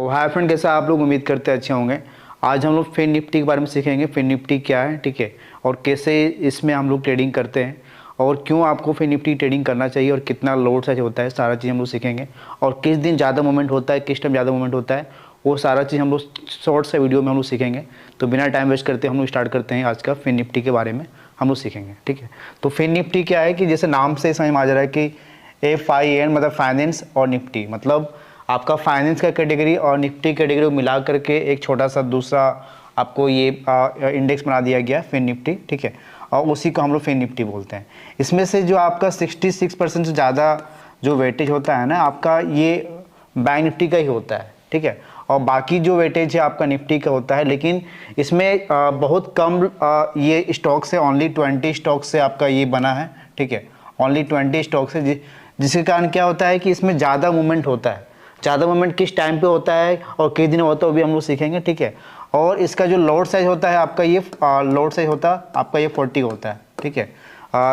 तो hi friend, कैसा आप लोग? उम्मीद करते हैं अच्छे होंगे। आज हम लोग फिन निफ्टी के बारे में सीखेंगे। फिन निफ्टी क्या है, ठीक है, और कैसे इसमें हम लोग ट्रेडिंग करते हैं और क्यों आपको फिन निफ्टी ट्रेडिंग करना चाहिए और कितना लोड साइज होता है, सारा चीज़ हम लोग सीखेंगे। और किस दिन ज़्यादा मूवमेंट होता है, किस टाइम ज़्यादा मूवमेंट होता है, वो सारा चीज़ हम लोग शॉर्ट से वीडियो में हम लोग सीखेंगे। तो बिना टाइम वेस्ट करते हम लोग स्टार्ट करते हैं आज का फिन निफ्टी के बारे में हम लोग सीखेंगे, ठीक है। तो फिन निफ्टी क्या है कि जैसे नाम से समझ में आ जा रहा है कि FIN मतलब फाइनेंस और निफ्टी मतलब आपका फाइनेंस का कैटेगरी और निफ्टी कैटेगरी को मिला करके एक छोटा सा दूसरा आपको ये इंडेक्स बना दिया गया फिन निफ्टी, ठीक है, और उसी को हम लोग फिन निफ्टी बोलते हैं। इसमें से जो आपका 66% से ज़्यादा जो वेटेज होता है ना आपका, ये बैंक निफ्टी का ही होता है, ठीक है, और बाकी जो वेटेज है आपका निफ्टी का होता है। लेकिन इसमें बहुत कम ये स्टॉक से, ओनली 20 स्टॉक से आपका ये बना है, ठीक है, ओनली 20 स्टॉक से, जिसके कारण क्या होता है कि इसमें ज़्यादा मूवमेंट होता है। ज़्यादा मूवमेंट किस टाइम पे होता है और किस दिन होता है वो भी हम लोग सीखेंगे, ठीक है। और इसका जो लोड साइज होता है आपका, ये लोड साइज होता है आपका ये 40 होता है, ठीक है,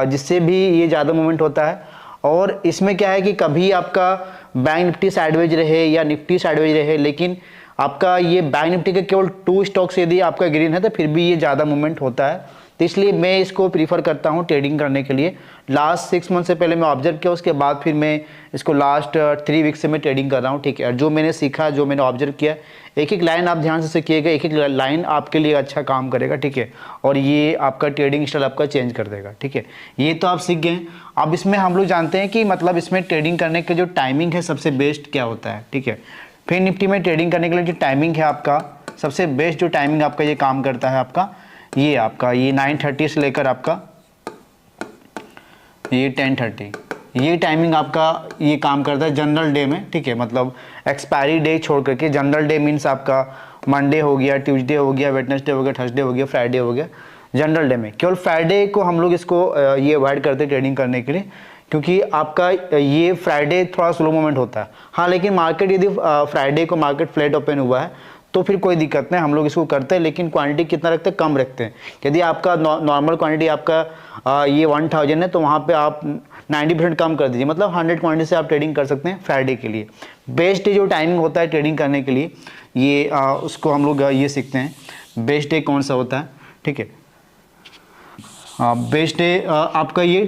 जिससे भी ये ज़्यादा मूवमेंट होता है। और इसमें क्या है कि कभी आपका बैंक निफ्टी साइडवेज रहे या निफ्टी साइडवेज रहे, लेकिन आपका ये बैंक निफ्टी के केवल 2 स्टॉक्स यदि आपका ग्रीन है तो फिर भी ये ज़्यादा मूवमेंट होता है। तो इसलिए मैं इसको प्रीफर करता हूँ ट्रेडिंग करने के लिए। लास्ट 6 मंथ से पहले मैं ऑब्जर्व किया, उसके बाद फिर मैं इसको लास्ट 3 वीक से मैं ट्रेडिंग कर रहा हूँ, ठीक है। और जो मैंने सीखा, जो मैंने ऑब्जर्व किया, एक एक लाइन आप ध्यान से सीखिएगा, एक एक लाइन आपके लिए अच्छा काम करेगा, ठीक है, और ये आपका ट्रेडिंग स्टाइल आपका चेंज कर देगा, ठीक है। ये तो आप सीख गए। अब इसमें हम लोग जानते हैं कि मतलब इसमें ट्रेडिंग करने के जो टाइमिंग है सबसे बेस्ट क्या होता है, ठीक है। फिन निफ्टी में ट्रेडिंग करने के लिए जो टाइमिंग है आपका, सबसे बेस्ट जो टाइमिंग आपका ये काम करता है आपका, ये आपका ये 9:30 से लेकर आपका ये 10:30, ये टाइमिंग आपका ये काम करता है जनरल डे में, ठीक है। मतलब एक्सपायरी डे छोड़ करके, जनरल डे मीन्स आपका मंडे हो गया, ट्यूसडे हो गया, वेडनेसडे हो गया, थर्सडे हो गया, फ्राइडे हो गया। जनरल डे में केवल फ्राइडे को हम लोग इसको ये अवॉइड करते हैं ट्रेडिंग करने के लिए, क्योंकि आपका ये फ्राइडे थोड़ा स्लो मोमेंट होता है। हाँ, लेकिन मार्केट यदि फ्राइडे को मार्केट फ्लैट ओपन हुआ है तो फिर कोई दिक्कत नहीं, हम लोग इसको करते हैं। लेकिन क्वांटिटी कितना रखते हैं? कम रखते हैं। यदि आपका नॉर्मल क्वांटिटी आपका ये 1000 है तो वहाँ पे आप 90% कम कर दीजिए, मतलब 100 क्वांटिटी से आप ट्रेडिंग कर सकते हैं फ्राइडे के लिए। बेस्ट डे जो टाइमिंग होता है ट्रेडिंग करने के लिए, ये उसको हम लोग ये सीखते हैं बेस्ट डे कौन सा होता है, ठीक है। बेस्ट डे आपका ये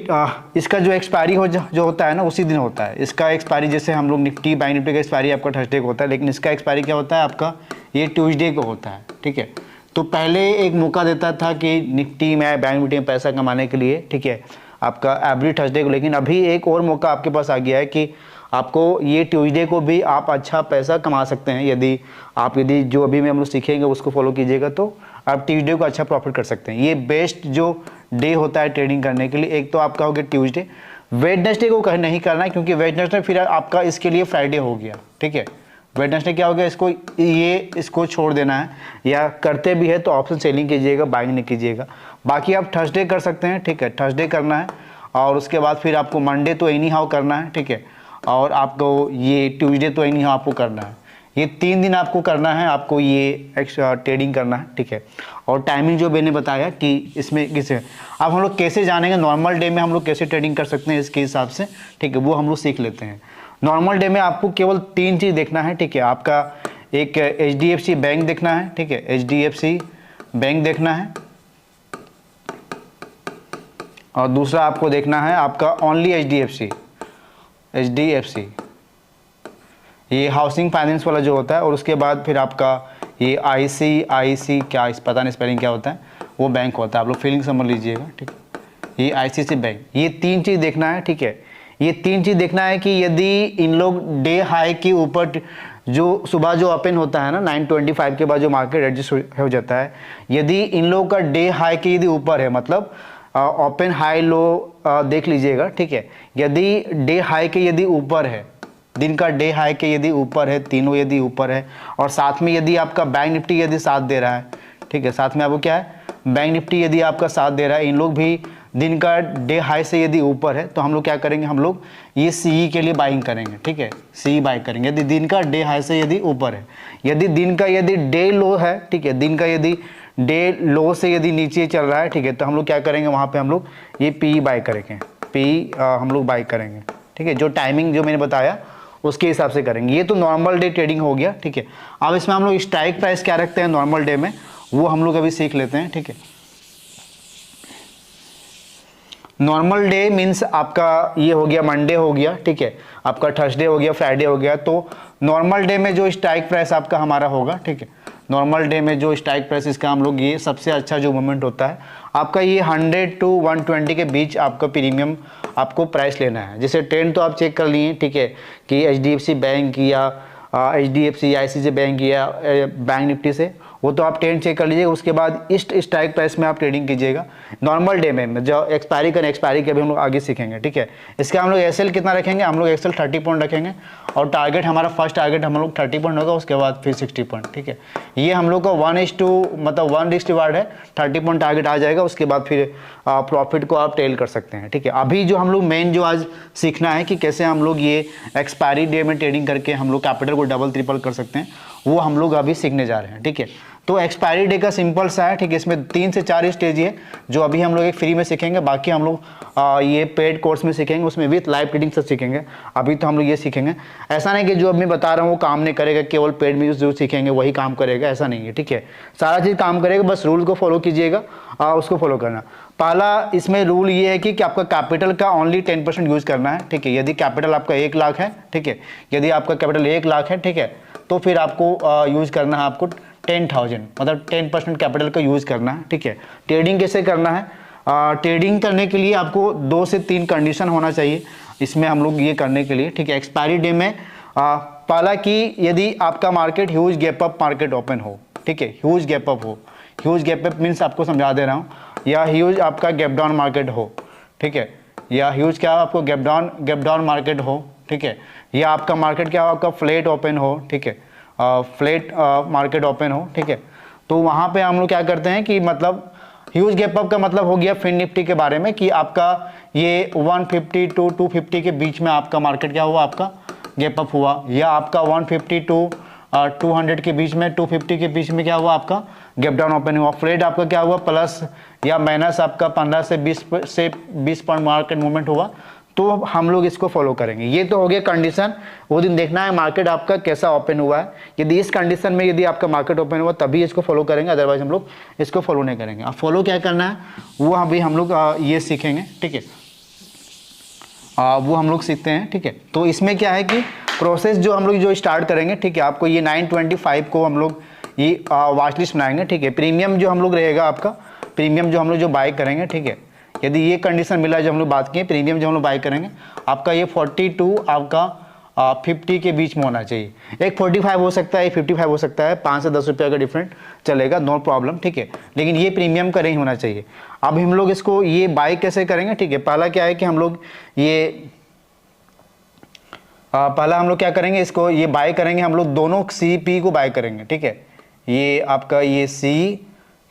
इसका जो एक्सपायरी जो होता है ना उसी दिन होता है इसका एक्सपायरी। जैसे हम लोग निफ्टी बैंक निफ्टी का एक्सपायरी आपका थर्सडे को होता है, लेकिन इसका एक्सपायरी क्या होता है आपका, ये ट्यूसडे को होता है, ठीक है। तो पहले एक मौका देता था कि निफ्टी में बैंक निफ्टी में पैसा कमाने के लिए, ठीक है, आपका एवरी थर्सडे को। लेकिन अभी एक और मौका आपके पास आ गया है कि आपको ये ट्यूसडे को भी आप अच्छा पैसा कमा सकते हैं। यदि जो अभी में हम लोग सीखेंगे उसको फॉलो कीजिएगा तो आप ट्यूसडे को अच्छा प्रॉफिट कर सकते हैं। ये बेस्ट जो डे होता है ट्रेडिंग करने के लिए, एक तो आपका हो गया ट्यूसडे। वेडनेसडे को कहीं नहीं करना है, क्योंकि वेडनेसडे फिर आपका इसके लिए फ्राइडे हो गया, ठीक है। वेडनेसडे क्या हो गया, इसको छोड़ देना है, या करते भी है तो ऑप्शन सेलिंग कीजिएगा, बाइंग नहीं कीजिएगा। बाकी आप थर्सडे कर सकते हैं, ठीक है, थर्सडे करना है। और उसके बाद फिर आपको मंडे तो एनी हाउ करना है, ठीक है, और आपको ये ट्यूसडे तो एनी हाउ आपको करना है। ये 3 दिन आपको करना है, आपको ये एक्स्ट्रा ट्रेडिंग करना है, ठीक है। और टाइमिंग जो मैंने बताया कि इसमें किसे, अब हम लोग कैसे जानेंगे नॉर्मल डे में हम लोग कैसे ट्रेडिंग कर सकते हैं इसके हिसाब से, ठीक है, वो हम लोग सीख लेते हैं। नॉर्मल डे में आपको केवल 3 चीज़ देखना है, ठीक है। आपका एक HDFC बैंक देखना है, ठीक है, HDFC बैंक देखना है, और दूसरा आपको देखना है आपका ओनली HDFC ये हाउसिंग फाइनेंस वाला जो होता है। और उसके बाद फिर आपका ये ICIC क्या, इस पता नहीं स्पेलिंग क्या होता है, वो बैंक होता है, आप लोग फीलिंग समझ लीजिएगा, ठीक है। ये ICICI बैंक, ये 3 चीज़ देखना है, ठीक है। ये 3 चीज़ देखना है कि यदि इन लोग डे हाई के ऊपर, जो सुबह जो ओपन होता है ना 9:25 के बाद जो मार्केट एडजस्ट हो जाता है, यदि इन लोगों का डे हाई के यदि ऊपर है, मतलब ओपन हाई लो देख लीजिएगा, ठीक है। यदि डे हाई के यदि ऊपर है, दिन का डे हाई के यदि ऊपर है, तीनों यदि ऊपर है, और साथ में यदि आपका बैंक निफ्टी यदि साथ दे रहा है, ठीक है, साथ में आपको क्या है, बैंक निफ्टी यदि आपका साथ दे रहा है, इन लोग भी दिन का डे हाई से यदि ऊपर है, तो हम लोग क्या करेंगे, हम लोग ये CE के लिए बाइंग करेंगे, ठीक है, CE बाई करेंगे यदि दिन का डे हाई से यदि ऊपर है। यदि दिन का यदि डे लो है, ठीक है, दिन का यदि डे लो से यदि नीचे चल रहा है, ठीक है, तो हम लोग क्या करेंगे, वहाँ पे हम लोग ये PE बाई करेंगे, PE हम लोग बाई करेंगे, ठीक है। जो टाइमिंग जो मैंने बताया उसके हिसाब से करेंगे। ये तो नॉर्मल डे ट्रेडिंग हो गया, ठीक है। अब इसमें हम लोग स्ट्राइक प्राइस क्या रखते हैं नॉर्मल डे में, वो हम लोग अभी सीख लेते हैं, ठीक है। नॉर्मल डे मीन्स आपका ये हो गया मंडे हो गया, ठीक है, आपका थर्सडे हो गया, फ्राइडे हो गया। तो नॉर्मल डे में जो स्ट्राइक प्राइस आपका हमारा होगा, ठीक है, नॉर्मल डे में जो स्ट्राइक प्राइस इसका हम लोग ये सबसे अच्छा जो मूवमेंट होता है आपका ये 100 to 120 के बीच आपका प्रीमियम आपको प्राइस लेना है। जैसे ट्रेंड तो आप चेक कर लिए, ठीक है, कि HDFC बैंक या HDFC या ICICI बैंक या बैंक निफ्टी से, वो तो आप ट्रेंड चेक कर लीजिएगा। उसके बाद इस स्ट्राइक प्राइस में आप ट्रेडिंग कीजिएगा नॉर्मल डे में। जो एक्सपायरी के अभी हम लोग आगे सीखेंगे, ठीक है। इसका हम लोग SL कितना रखेंगे, हम लोग XL 30 पॉइंट रखेंगे और टारगेट हमारा फर्स्ट टारगेट हम लोग 30 पॉइंट होगा, उसके बाद फिर 60 पॉइंट, ठीक है। ये हम लोग का 1 रिस्क रिवार्ड है, 30 पॉइंट टारगेट आ जाएगा, उसके बाद फिर प्रॉफिट को आप टेल कर सकते हैं, ठीक है। अभी जो हम लोग मेन जो आज सीखना है कि कैसे हम लोग ये एक्सपायरी डे में ट्रेडिंग करके हम लोग कैपिटल को डबल ट्रिपल कर सकते हैं, वो हम लोग अभी सीखने जा रहे हैं, ठीक है। तो एक्सपायरी डे का सिंपल सा है, ठीक है। इसमें 3 से 4 स्टेज है जो अभी हम लोग एक फ्री में सीखेंगे, बाकी हम लोग ये पेड कोर्स में सीखेंगे, उसमें विथ लाइव ट्रेडिंग से सीखेंगे। अभी तो हम लोग ये सीखेंगे, ऐसा नहीं कि जो अब मैं बता रहा हूँ वो काम नहीं करेगा, केवल पेड में जो सीखेंगे वही काम करेगा, ऐसा नहीं है, ठीक है। सारा चीज़ काम करेगा, बस रूल को फॉलो कीजिएगा, उसको फॉलो करना। पहला इसमें रूल ये है कि आपका कैपिटल का ओनली 10% यूज़ करना है, ठीक है। यदि कैपिटल आपका 1 लाख है, ठीक है, यदि आपका कैपिटल 1 लाख है, ठीक है, तो फिर आपको यूज़ करना है आपको 10,000, मतलब 10% कैपिटल का यूज़ करना है, ठीक है। ट्रेडिंग कैसे करना है, ट्रेडिंग करने के लिए आपको 2 से 3 कंडीशन होना चाहिए इसमें हम लोग ये करने के लिए, ठीक है। एक्सपायरी डे में पहला कि यदि आपका market huge gap up market open हो, ठीक है, ह्यूज गैप अप हो, ह्यूज गैप अप मीन्स आपको समझा दे रहा हूँ, या ह्यूज आपका गैप डाउन मार्केट हो, ठीक है, या ह्यूज क्या हो आपको गैप डाउन मार्केट हो, ठीक है, या आपका मार्केट क्या हो आपका फ्लैट ओपन हो, ठीक है, फ्लैट मार्केट ओपन हो, ठीक है। तो वहाँ पे हम लोग क्या करते हैं कि मतलब ह्यूज गैप अप का मतलब हो गया फिन निफ्टी के बारे में कि आपका ये 150 to 250 के बीच में आपका मार्केट क्या हुआ आपका गैप अप हुआ, या आपका 150 to 200 के बीच में 250 के बीच में क्या हुआ आपका गैप डाउन ओपन हुआ। फ्लैट आपका क्या हुआ प्लस या माइनस आपका 15 से 20 पॉइंट मार्केट मूवमेंट हुआ, तो हम लोग इसको फॉलो करेंगे। ये तो हो गया कंडीशन, वो दिन देखना है मार्केट आपका कैसा ओपन हुआ है। यदि इस कंडीशन में यदि आपका मार्केट ओपन हुआ तभी इसको फॉलो करेंगे, अदरवाइज हम लोग इसको फॉलो नहीं करेंगे। अब फॉलो क्या करना है वो अभी हम लोग ये सीखेंगे, ठीक है, वो हम लोग सीखते हैं, ठीक है। तो इसमें क्या है कि प्रोसेस जो हम लोग जो स्टार्ट करेंगे, ठीक है, आपको ये 925 को हम लोग ये वॉच लिस्ट बनाएंगे, ठीक है। प्रीमियम जो हम लोग रहेगा आपका, प्रीमियम जो हम लोग जो बाय करेंगे, ठीक है, यदि ये कंडीशन मिला जो हम लोग बात किए, प्रीमियम जो हम लोग बाय करेंगे आपका ये 42 आपका 50 के बीच में होना चाहिए। एक 45 हो सकता है, एक 55 हो सकता है, 5 से 10 रुपये का डिफरेंट चलेगा, नो प्रॉब्लम, ठीक है, लेकिन ये प्रीमियम का नहीं होना चाहिए। अब हम लोग इसको ये बाय कैसे करेंगे, ठीक है। पहला क्या है कि हम लोग ये पहला हम लोग क्या करेंगे, इसको ये बाय करेंगे, हम लोग दोनों CP को बाय करेंगे, ठीक है। ये आपका ये C,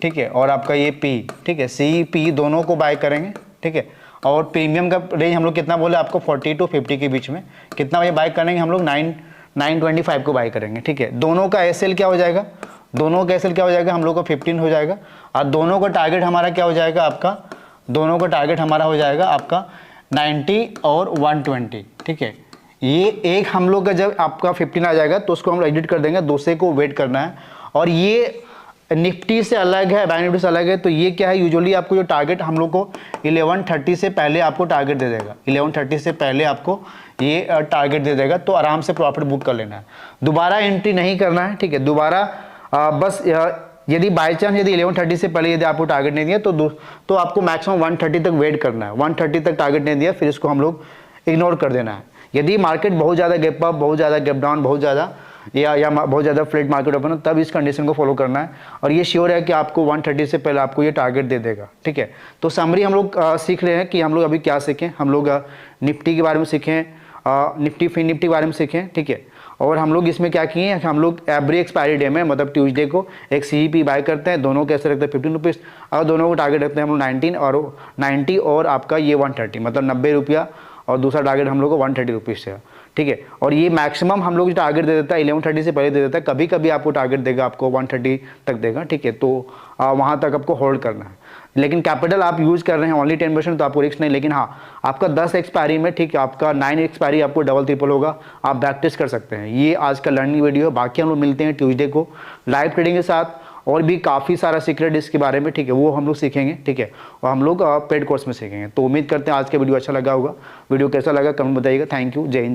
ठीक है, और आपका ये P, ठीक है, CP दोनों को बाय करेंगे, ठीक है। और प्रीमियम का रेंज हम लोग कितना बोले आपको 40 to 50 के बीच में, कितना ये बाय करेंगे हम लोग 925 को बाय करेंगे, ठीक है। दोनों का SL क्या हो जाएगा, दोनों का SL क्या हो जाएगा हम लोग का 15 हो जाएगा, और दोनों का टारगेट हमारा क्या हो जाएगा आपका, दोनों का टारगेट हमारा हो जाएगा आपका 90 और 120, ठीक है। ये एक हम लोग का जब आपका 15 आ जाएगा तो उसको हम एडिट कर देंगे, दूसरे को वेट करना है। और ये निफ्टी से अलग है, बैंक निफ्टी से अलग है, तो ये क्या है यूजुअली आपको जो टारगेट हम लोग को 1130 से पहले आपको टारगेट दे देगा, 1130 से पहले आपको ये टारगेट दे देगा, तो आराम से प्रॉफिट बुक कर लेना है, दोबारा एंट्री नहीं करना है, ठीक है। दोबारा बस यदि बाई चांस यदि 1130 से पहले यदि आपको टारगेट नहीं दिया तो आपको मैक्सिमम 130 तक वेट करना है। 130 तक टारगेट नहीं दिया फिर इसको हम लोग इग्नोर कर देना है। यदि मार्केट बहुत ज़्यादा गैप अप, बहुत ज़्यादा गैप डाउन, बहुत ज़्यादा या बहुत ज़्यादा फ्लैट मार्केट ओपन हो, तब इस कंडीशन को फॉलो करना है। और ये श्योर है कि आपको 130 से पहले आपको ये टारगेट दे देगा, ठीक है। तो समरी हम लोग सीख रहे हैं कि हम लोग अभी क्या सीखें, हम लोग निफ्टी के बारे में सीखें, निफ्टी फिन निफ्टी के बारे में सीखें, ठीक है। और हम लोग इसमें क्या किए हैं, हम लोग एवरी एक्सपायरी डे में मतलब ट्यूसडे को एक CEP बाय करते हैं, दोनों कैसे रखते हैं 15 रुपीज़, और दोनों को टारगेट रखते हैं हम लोग 90 और आपका ये 130, मतलब 90 रुपया, और दूसरा टारगेट हम लोग को 130 रुपीज़ है, ठीक है। और ये मैक्सिमम हम लोग जो टारगेट दे देता है 11:30 से पहले दे देता है, कभी कभी आपको टारगेट देगा आपको 1:30 तक देगा, ठीक है। तो वहाँ तक आपको होल्ड करना है, लेकिन कैपिटल आप यूज़ कर रहे हैं ओनली 10%, तो आपको रिस्क नहीं। लेकिन हाँ, आपका 10 एक्सपायरी में, ठीक है, आपका 9 एक्सपायरी आपको डबल ट्रिपल होगा, आप बैक टेस्ट कर सकते हैं। ये आज का लर्निंग वीडियो है। बाकी हम लोग मिलते हैं ट्यूसडे को लाइव ट्रेडिंग के साथ, और भी काफ़ी सारा सीक्रेट इसके बारे में, ठीक है, वो हम लोग सीखेंगे, ठीक है, और हम लोग पेड कोर्स में सीखेंगे। तो उम्मीद करते हैं आज का वीडियो अच्छा लगा होगा। वीडियो कैसा लगा कमेंट बताइएगा। थैंक यू, जय हिंद।